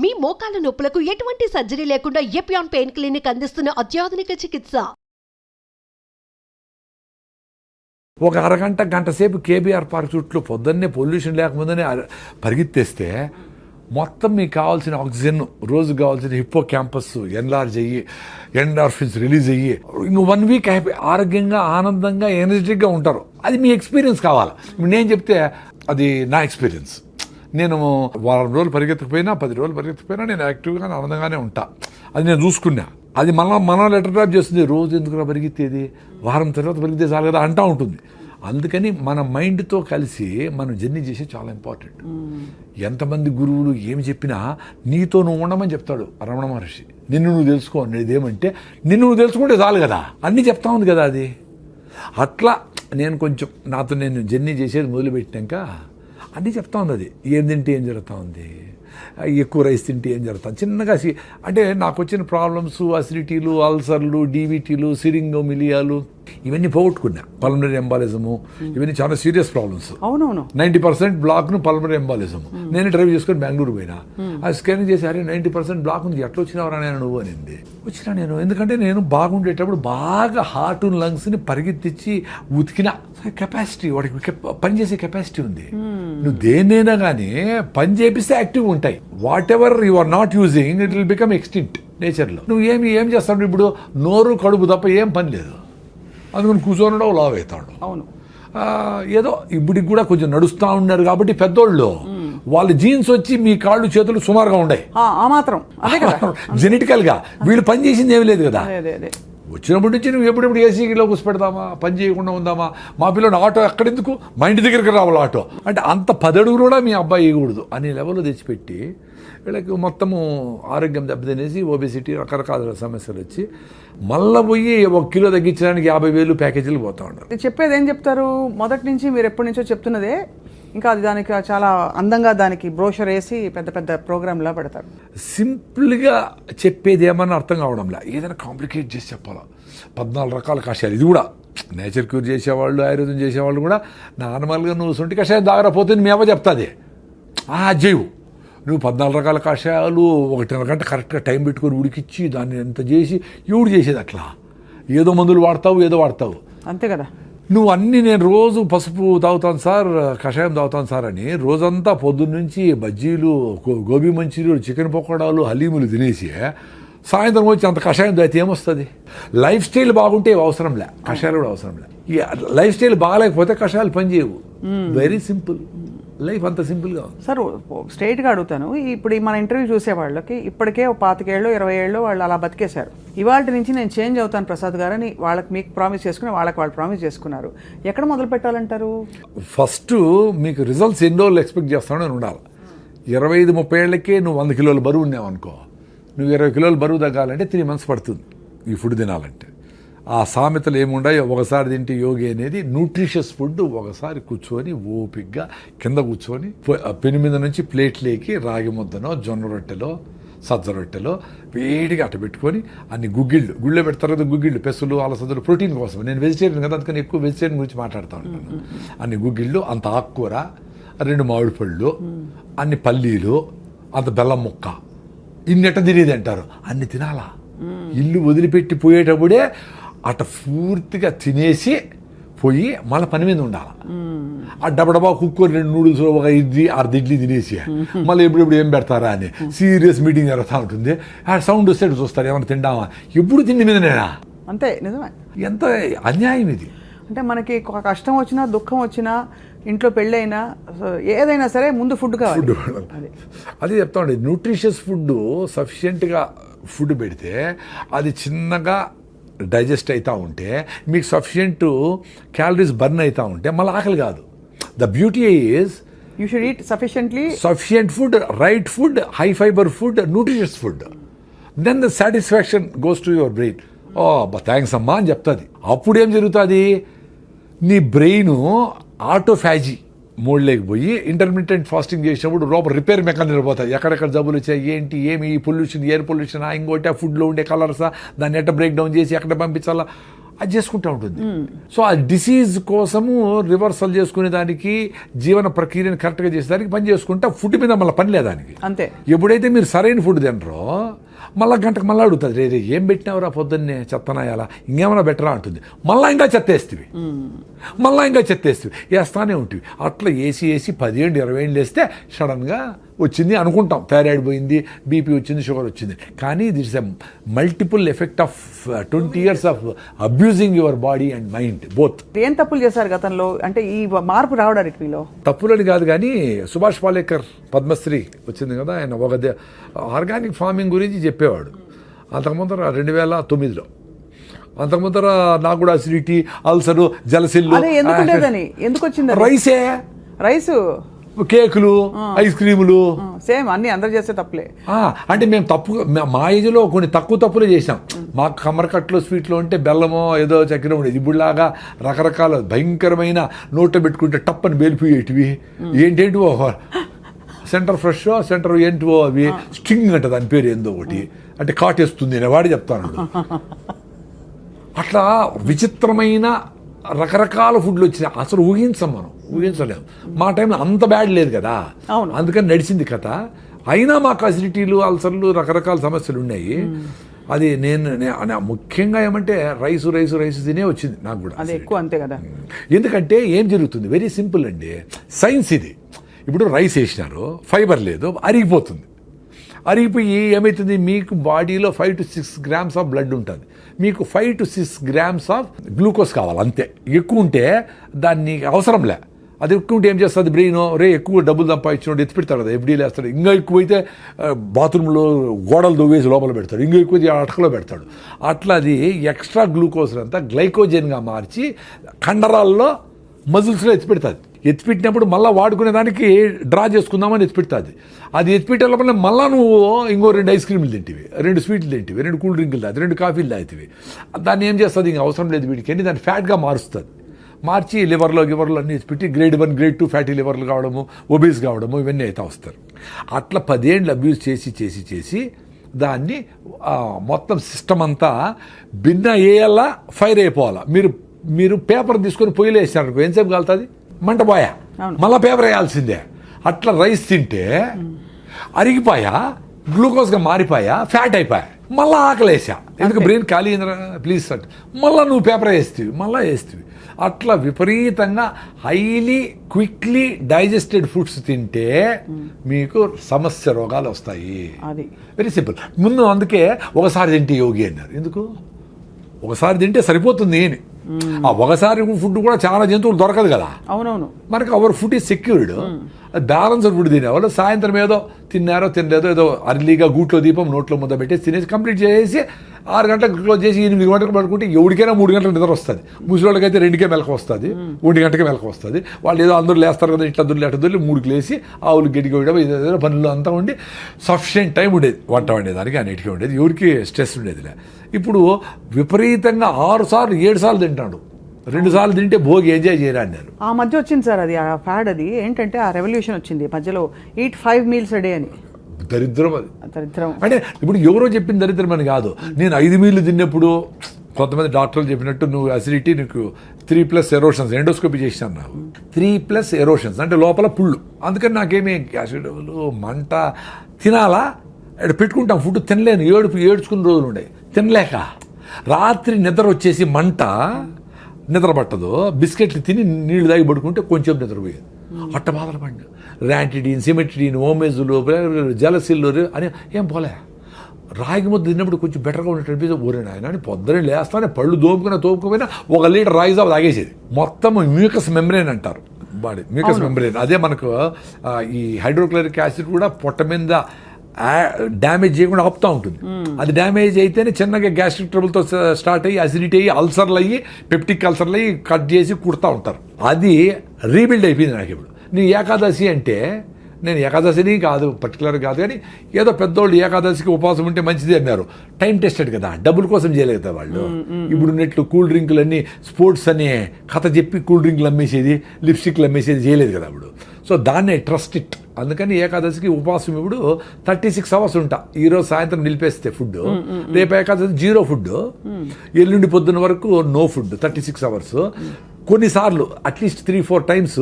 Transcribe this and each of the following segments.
మీ మోకాల నొప్పులకు ఎటువంటి సర్జరీ లేకుండా ఎపియాన్ పెయిన్ క్లినిక్ అందిస్తున్న అత్యాధునిక చికిత్స. ఒక అరగంట గంట సేపు కేబీఆర్ పార్క్ చుట్టూ పొద్దున్నే పొల్యూషన్ లేకముందనే పరిగెత్తేస్తే మొత్తం మీకు కావాల్సిన ఆక్సిజన్, రోజు కావాల్సిన హిప్పో క్యాంపస్ ఎన్లార్జ్ అయ్యి ఎండార్ఫిన్స్ రిలీజ్ అయ్యి ఇంక 1 వీక్ ఆరోగ్యంగా, ఆనందంగా, ఎనర్జెటిక్గా ఉంటారు. అది మీ ఎక్స్పీరియన్స్ కావాలి. నేను చెప్తే అది నా ఎక్స్పీరియన్స్. నేను వారం రోజులు పరిగెత్తకపోయినా, 10 రోజులు పరిగెత్తకపోయినా నేను యాక్టివ్గా ఆనందంగానే ఉంటా. అది నేను చూసుకున్నా. అది మనం లెటర్ డ్రాప్ చేస్తుంది. రోజు ఎందుకు పరిగెత్తేది, వారం తర్వాత పరిగెత్తే చాలు కదా అంటూ ఉంటుంది. అందుకని మన మైండ్తో కలిసి మనం జర్నీ చేసే చాలా ఇంపార్టెంట్. ఎంతమంది గురువులు ఏమి చెప్పినా నీతో నువ్వు ఉండమని చెప్తాడు రమణ మహర్షి. నిన్ను నువ్వు తెలుసుకో అనేది ఏమంటే నిన్ను నువ్వు తెలుసుకుంటే చాలు కదా, అన్నీ చెప్తా ఉంది కదా. అది అట్లా నేను కొంచెం నాతో నేను జర్నీ చేసేది మొదలుపెట్టినాక అన్నీ చెప్తా ఉంది. అది ఏం తింటే ఏం జరుగుతూ ఉంది, ఎక్కువ రైస్ తింటే ఏం జరుగుతుంది, చిన్నగా అంటే నాకు వచ్చిన ప్రాబ్లమ్స్, అసిడిటీలు, అల్సర్లు, డీవీటీలు, సిరింగోమిలియాలు ఇవన్నీ పోగొట్టుకున్నా. పల్మనరీ ఎంబాలిజము ఇవన్నీ చాలా సీరియస్ ప్రాబ్లమ్స్. అవునవును, 90% బ్లాక్ను పల్మనరీ ఎంబాలిజము. నేను డ్రైవ్ చేసుకొని బెంగళూరు పోయినా. ఆ స్కానింగ్ చేసి అరే 90% బ్లాక్ ఉంది, ఎట్లా వచ్చినావరా నేను నువ్వు అనింది. వచ్చినా నేను, ఎందుకంటే నేను బాగుండేటప్పుడు బాగా హార్ట్ లంగ్స్ని పరిగెత్తించి ఉతికిన కెపాసిటీ, వాడికి పనిచేసే కెపాసిటీ ఉంది. నువ్వు దేన్నైనా కానీ పని చేపిస్తే యాక్టివ్గా ఉంటాయి. Whatever you are not using it will become extinct నేచర్లో. నువ్వు ఏం చేస్తావు ఇప్పుడు, నోరు కడుపు తప్ప ఏం పని లేదు. అందుకని కూర్చొని లావ్ అవుతాడు. అవును, ఏదో ఇప్పటికి కూడా కొంచెం నడుస్తూ ఉన్నారు కాబట్టి పెద్దోళ్ళు వాళ్ళ జీన్స్ వచ్చి మీ కాళ్ళు చేతులు సుమారుగా ఉన్నాయి. ఆ మాత్రం జెనెటికల్గా వీళ్ళు పని చేసింది ఏమీ లేదు కదా. వచ్చినప్పటి నుంచి నువ్వు ఎప్పుడెప్పుడు ఏసీలో కూర్చోపెడదామా, పని చేయకుండా ఉందామా, మా పిల్లలు ఆటో ఎక్కడెందుకు, మా ఇంటి దగ్గరికి రావాలి ఆటో అంటే అంత 10 అడుగులు కూడా మీ అబ్బాయి వేయకూడదు అనే లెవెల్లో తెచ్చిపెట్టి వీళ్ళకి మొత్తము ఆరోగ్యం దెబ్బతినేసి ఓబెసిటీ రకరకాల సమస్యలు వచ్చి మళ్ళీ పోయి 1 కిలో తగ్గించడానికి 50,000 ప్యాకేజీలు పోతా ఉంటారు. చెప్పేది ఏం చెప్తారు, మొదటి నుంచి మీరు ఎప్పటి నుంచో చెప్తున్నదే, ఇంకా అది దానికి చాలా అందంగా దానికి బ్రోషర్ వేసి పెద్ద పెద్ద ప్రోగ్రామ్లా పెడతారు. సింపుల్గా చెప్పేది ఏమన్నా అర్థం కావడంలా, ఏదైనా కాంప్లికేట్ చేసి చెప్పాలా. 14 రకాల కషాయాలు, ఇది కూడా నేచర్ క్యూర్ చేసేవాళ్ళు, ఆయుర్వేదం చేసేవాళ్ళు కూడా నార్మల్గా నువ్వు సొంటి కషాయం దాగరపోతే మీ అవ్వ చెప్తుంది జైవు. నువ్వు 14 రకాల కషాయాలు 1.5 గంట కరెక్ట్గా టైం పెట్టుకొని ఉడికిచ్చి దాన్ని ఎంత చేసి ఎవడు చేసేది అట్లా. ఏదో మందులు వాడతావు, ఏదో వాడతావు, అంతే కదా. నువ్వు అన్నీ నేను రోజు పసుపు తాగుతాను సార్, కషాయం తాగుతాను సార్ అని రోజంతా పొద్దున్నుంచి బజ్జీలు, గోబీ మంచూరియలు, చికెన్ పకోడాలు, హలీములు తినేసి సాయంత్రం వచ్చి అంత కషాయం తాగితే ఏమొస్తుంది. లైఫ్ స్టైల్ బాగుంటే అవసరంలే, కషాయాలు కూడా అవసరంలే. లైఫ్ స్టైల్ బాగాలేకపోతే కషాయాలు పనిచేయవు. వెరీ సింపుల్ లైఫ్, అంత సింపుల్గా ఉంది. సార్ స్ట్రైట్గా అడుగుతాను, ఇప్పుడు మన ఇంటర్వ్యూ చూసే వాళ్ళకి ఇప్పటికే 25 ఏళ్ళు 20 ఏళ్ళు వాళ్ళు అలా బతికేశారు. ఇవాళ నుంచి నేను చేంజ్ అవుతాను ప్రసాద్ గారు అని వాళ్ళకి మీకు ప్రామిస్ చేసుకుని వాళ్ళు ప్రామిస్ చేసుకున్నారు. ఎక్కడ మొదలు పెట్టాలంటారు? ఫస్ట్ మీకు రిజల్ట్స్ ఎన్ని రోజులు ఎక్స్పెక్ట్ చేస్తానో అని ఉండాలి. 25-30 ఏళ్ళకే నువ్వు 100 కిలోల బరువు ఉన్నావు అనుకో, నువ్వు 20 కిలోల బరువు తగ్గాలంటే 3 months పడుతుంది ఈ ఫుడ్ తినాలంటే. ఆ సామెతలు ఏముండాయో, ఒకసారి తింటే యోగి అనేది న్యూట్రిషియస్ ఫుడ్. ఒకసారి కూర్చొని ఓపిగ్గా కింద కూర్చొని పెను మీద నుంచి ప్లేట్లేకి రాగి ముద్దనో, జొన్న రొట్టెలో, సజ్జ రొట్టెలో వేడిగా అట్ట పెట్టుకొని అన్ని గుళ్ళో పెడతారు కదా, గుగ్గిళ్ళు, పెసులు, అలసందలు ప్రోటీన్ కోసం. నేను వెజిటేరియన్ కదా, అందుకని ఎక్కువ వెజిటేరియన్ గురించి మాట్లాడుతూ ఉంటాను. అన్ని గుగ్గిళ్ళు, అంత ఆకుకూర, 2 మామిడి పళ్ళు, అన్ని పల్లీలు, అంత బెల్లం ముక్క, ఇన్నెట్ట తినేది అంటారు. అన్ని తినాలా. ఇల్లు వదిలిపెట్టి పోయేటప్పుడే అట్ట పూర్తిగా తినేసి పోయి మళ్ళీ పని మీద ఉండాలి. ఆ డబ్బా కుక్కర్ 2 నూడిల్స్, ఒక అర్ధ ఇడ్లీ తినేసి మళ్ళీ ఎప్పుడెప్పుడు ఏం పెడతారా అని సీరియస్ మీటింగ్ జరుగుతూ ఉంటుంది. ఆ సౌండ్ వస్తే చూస్తారు, ఏమైనా తిండామా, ఎప్పుడు తిండి మీదనేనా. అంతే, నిజమే. ఎంత అన్యాయం ఇది. అంటే మనకి కష్టం వచ్చినా, దుఃఖం వచ్చినా, ఇంట్లో పెళ్ళైనా, ఏదైనా సరే ముందు ఫుడ్ కావాలి. అదే చెప్తా ఉండే, న్యూట్రిషియస్ ఫుడ్ సఫిషియెంట్గా ఫుడ్ పెడితే అది చిన్నగా డైజెస్ట్ అవుతూ ఉంటే మీకు సఫిషియెంట్ క్యాలరీస్ బర్న్ అవుతూ ఉంటే మళ్ళీ ఆకలి కాదు. The beauty is you should eat sufficient food, right food, high fibre food, nutritious food. Then the satisfaction goes to your brain. Thanks అమ్మా అని చెప్తుంది. అప్పుడు ఏం జరుగుతుంది, నీ బ్రెయిన్ ఆటోఫాజీ మోడ్లోకి పోయి ఇంటర్మీడియట్ ఫాస్టింగ్ చేసినప్పుడు లోపల రిపేర్ మెకానిజం పోతాయి. ఎక్కడెక్కడ జబ్బులు వచ్చాయి, ఏంటి, ఏమి పొల్యూషన్, ఎయిర్ పొల్యూషన్, ఇంకోటి ఆ ఫుడ్లో ఉండే కలర్సా, దాన్ని ఎట్ట బ్రేక్ డౌన్ చేసి ఎక్కడ పంపించాలా అది చేసుకుంటూ ఉంటుంది. సో ఆ డిసీజ్ కోసము రివర్సల్ చేసుకునే దానికి జీవన ప్రక్రియను కరెక్ట్గా చేసేదానికి పని చేసుకుంటే ఫుడ్ మీద మళ్ళీ పని లేదానికి. అంతే. ఎప్పుడైతే మీరు సరైన ఫుడ్ తినరో మళ్ళీ గంటకు మళ్ళీ అడుగుతుంది, రే ఏం పెట్టినావురా పొద్దున్నే, చెత్తనాయాలా ఇంకేమైనా బెటరా అంటుంది. మళ్ళీ ఇంకా చెత్తేస్తుంది, మళ్ళీ ఇంకా చెత్తేస్తుంది, వేస్తానే ఉంటుంది. అట్లా వేసి 10 ఏళ్ళు 20 ఏళ్ళు వేస్తే సడన్గా వచ్చింది అనుకుంటాం, థైరాయిడ్ పోయింది, బీపీ వచ్చింది, షుగర్ వచ్చింది. కానీ that's a multiple effect of 20 years of abusing your body and mind both. ఏం తప్పులు చేశారు గతంలో, అంటే ఈ మార్పు రావడానికి మీలో? తప్పులని కాదు కానీ సుభాష్ పాలేకర్ పద్మశ్రీ వచ్చింది కదా, ఆయన ఒక ఆర్గానిక్ ఫార్మింగ్ గురించి చెప్పేవాడు. అంతకుముందర 2009లో, అంతకుముందర నాకు కూడా అసిడిటీ, అల్సరు, జలసిల్లు. ఎందుకు వచ్చింది? రైసు, కేకులు, ఐస్ క్రీములు, సేమ్ అన్ని అందరు చేస్తే తప్పులే. అంటే మేము మా ఏజ్లో కొన్ని తక్కువ తప్పులే చేసాం. మాకు కమ్మరకట్లో స్వీట్లో ఉంటే బెల్లమో ఏదో చక్కెర ఉండేది. ఇప్పుడులాగా రకరకాల భయంకరమైన నోట్లో పెట్టుకుంటే టప్పని బేలిపోయేటివి. ఏంటేంటివో సెంటర్ ఫ్రెష్, సెంటర్ ఏంటివో అవి స్ట్రింగ్ అంట, దాని పేరు ఏందో ఒకటి, అంటే కాటేస్తుంది అని వాడి చెప్తాను. అట్లా విచిత్రమైన రకరకాల ఫుడ్లు వచ్చినాయి. అసలు ఊహించలేము. మా టైంలో అంత బ్యాడ్ లేదు కదా, అందుకని నడిచింది కథ. అయినా మాకు అసిడిటీలు, అల్సర్లు, రకరకాల సమస్యలు ఉన్నాయి. అది నేను ముఖ్యంగా ఏమంటే రైసు తినే వచ్చింది నాకు కూడా. అది ఎక్కువ, అంతే కదా. ఎందుకంటే ఏం జరుగుతుంది, వెరీ సింపుల్ అండి, సైన్స్ ఇది. ఇప్పుడు రైస్ వేసినారు, ఫైబర్ లేదు, అరిగిపోతుంది. అరిగిపోయి ఏమవుతుంది, మీకు బాడీలో 5 to 6 grams ఆఫ్ బ్లడ్ ఉంటుంది. మీకు 5 to 6 grams ఆఫ్ గ్లూకోజ్ కావాలి అంతే. ఎక్కువ ఉంటే దాన్ని అవసరంలే. అది ఎక్కువ ఉంటే ఏం చేస్తుంది బ్రెయిన్, ఎక్కువ డబ్బులు సంపాదించినోడు ఎత్తి పెడతాడు కదా, ఎఫ్డీలు వేస్తాడు. ఇంకా ఎక్కువైతే బాత్రూంలో గోడలు దొవ్వేసి లోపల పెడతాడు, ఇంకా ఎక్కువ అటకలో పెడతాడు. అట్లా అది ఎక్స్ట్రా గ్లూకోజ్ అంతా గ్లైకోజన్గా మార్చి కండరాల్లో మజిల్స్లో ఎత్తి పెడుతుంది. ఎత్తిపెట్టినప్పుడు మళ్ళీ వాడుకునే దానికి డ్రా చేసుకుందామని ఎత్తిపెడుతుంది. అది ఎత్తిపెట్టే లోపల మళ్ళీ నువ్వు ఇంకో 2 ఐస్ క్రీములు తింటివి, 2 స్వీట్లు తింటివి, 2 కూల్ డ్రింకులు తాగి, 2 కాఫీలు తాగుతావి. దాన్ని ఏం చేస్తుంది, ఇంక అవసరం లేదు వీడికి అని దాన్ని ఫ్యాట్గా మారుస్తుంది. మార్చి లివర్లో అన్నీ ఎత్తిపెట్టి గ్రేడ్ 1, గ్రేడ్ 2 ఫ్యాటీ లివర్లు కావడము, ఒబీస్ కావడము, ఇవన్నీ అయితే వస్తారు. అట్లా 10 ఏళ్ళు అబ్యూజ్ చేసి దాన్ని మొత్తం సిస్టమ్ అంతా భిన్న వేయాలా, ఫైర్ అయిపోవాలా. మీరు పేపర్ తీసుకొని పొయ్యిలో వేసారు, ఎంతసేపు కాలుతుంది, మంట పోయా, మళ్ళీ పేపర్ వేయాల్సిందే. అట్లా రైస్ తింటే అరిగిపోయా, గ్లూకోజ్గా మారిపోయా, ఫ్యాట్ అయిపోయా, మళ్ళీ ఆకలేసా. ఎందుకు బ్రెయిన్ ఖాళీ అయిందిరా ప్లీజ్ అంటే మళ్ళీ నువ్వు పేపర్ వేస్తేవి. అట్లా విపరీతంగా హైలీ క్విక్లీ డైజెస్టెడ్ ఫుడ్స్ తింటే మీకు సమస్య రోగాలు వస్తాయి. Very simple. ముందు అందుకే ఒకసారి తింటే యోగి అన్నారు. ఎందుకు ఒకసారి తింటే సరిపోతుంది అని. ఆ ఒకసారి ఫుడ్ కూడా చాలా జంతువులు దొరకదు కదా. అవునవును. మనకి our food is secured. Balanced food తినేవాళ్ళు సాయంత్రం ఏదో తిన్నారో తినలేదో ఏదో అర్లీగా గూట్లో దీపం నోట్లో ముద్ద పెట్టేసి తినేసి కంప్లీట్ చేసి 6 గంటలకు క్లోజ్ చేసి 8 గంటలకు పడుకుంటే ఎవరికైనా 3 గంటల నిద్ర వస్తుంది. ముసలివాళ్ళకైతే 2కే మెలకు వస్తుంది, 1 గంటకే మెలకు వస్తుంది. వాళ్ళు ఏదో అందరూ లేస్తారు కదా, ఇట్లా దొరికి అట్లా దొరికి 3కి లేసి ఆవులు గడ్డికి వేయడం, ఏదో పనులు అంతా ఉండి సఫిషియెంట్ టైం ఉండేది వంట వండేదానికి, అన్నిటికీ ఉండేది, ఎవరికి స్ట్రెస్ ఉండేదిలే. ఇప్పుడు విపరీతంగా 6 సార్లు 7 సార్లు తింటాడు. 2 సార్లు తింటే భోగి ఎంజాయ్ చేయరా అన్నారు. ఆ మధ్య వచ్చింది సార్ అది, ఆ ఫ్యాడ్. అది ఏంటంటే ఆ రెవల్యూషన్ వచ్చింది మధ్యలో, eat 5 meals a day అని. దరిద్రం అది. దరిద్రం అంటే ఇప్పుడు ఎవరో చెప్పిన దరిద్రం అని కాదు. నేను 5 మీల్లు తిన్నప్పుడు కొంతమంది డాక్టర్లు చెప్పినట్టు నువ్వు అసిడిటీ, నీకు 3+ ఎరోషన్స్, ఎండోస్కోపీ చేసినాను నాకు. 3+ ఎరోషన్స్ అంటే లోపల పుళ్ళు. అందుకని నాకేమీ యాసిడ్లు, మంట, తినాలా పెట్టుకుంటాం ఫుడ్ తినలేను, ఏడ్చుకున్న రోజులు ఉండే తినలేక. రాత్రి నిద్ర వచ్చేసి మంట, నిద్ర పట్టదు, బిస్కెట్లు తిని నీళ్లు తాగి పడుకుంటే కొంచెం నిద్రపోయేది. అట్ట బాధలు పడి ర్యాంటిడీన్, సిమెట్రిడీన్, ఓమేజులు, జలసిల్లు అని ఏం పోలే. రాగి ముద్ద తిన్నప్పుడు కొంచెం బెటర్గా ఉన్నట్టు ఊరే నాయన అని పొద్దునే లేస్తానే పళ్ళు తోముకుపోయినా 1 లీటర్ రాగి జావ తాగేసేది. మొత్తం మ్యూకస్ మెంబ్రేన్ అంటారు బాడీ, మ్యూకస్ మెంబ్రేన్. అదే మనకు ఈ హైడ్రోక్లోరిక్ యాసిడ్ కూడా పొట్ట మీద డ్యామేజ్ చేయకుండా ఆపుతూ ఉంటుంది. అది డ్యామేజ్ అయితేనే చిన్నగా గ్యాస్ట్రిక్ ట్రబుల్తో స్టార్ట్ అయ్యి అసిడిటీ అయ్యి అల్సర్లు అయ్యి పెప్టిక్ అల్సర్లు అయ్యి కట్ చేసి కుడతా ఉంటారు. అది రీబిల్డ్ అయిపోయింది నాకు. ఇప్పుడు నీ ఏకాదశి అంటే, నేను ఏకాదశిని కాదు పర్టికులర్ కాదు కానీ ఏదో పెద్దోళ్ళు ఏకాదశికి ఉపవాసం ఉంటే మంచిది అన్నారు. టైం టెస్టెడ్ కదా, డబ్బుల కోసం చేయలేదు కదా వాళ్ళు. ఇప్పుడు నెట్లు కూల్ డ్రింకులు అన్నీ స్పోర్ట్స్ అనే కథ చెప్పి కూల్ డ్రింకులు అమ్మేసేది, లిప్స్టిక్లు అమ్మేసేది చేయలేదు కదా. ఇప్పుడు సో దాన్నే ట్రస్ట్ ఇట్. అందుకని ఏకాదశికి ఉపవాసం ఇప్పుడు 36 అవర్స్ ఉంటా. ఈరోజు సాయంత్రం నిలిపేస్తే ఫుడ్, రేపు ఏకాదశి 0 ఫుడ్, ఎల్లుండి పొద్దున్న వరకు నో ఫుడ్ 36 అవర్స్. కొన్నిసార్లు అట్లీస్ట్ 3-4 టైమ్స్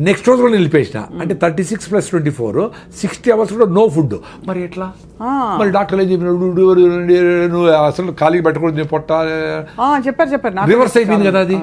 నెక్స్ట్ రోజు కూడా నిలిపేసిన, అంటే 36 + 24 60 అవర్స్ కూడా నో ఫుడ్. మరి ఎట్లా? మరి డాక్టర్లు ఏం చెప్పినాడు, నువ్వు అసలు ఖాళీ పెట్టకూడదు పొట్ట, చెప్పారు రివర్స్ అయిపోయింది కదా అది.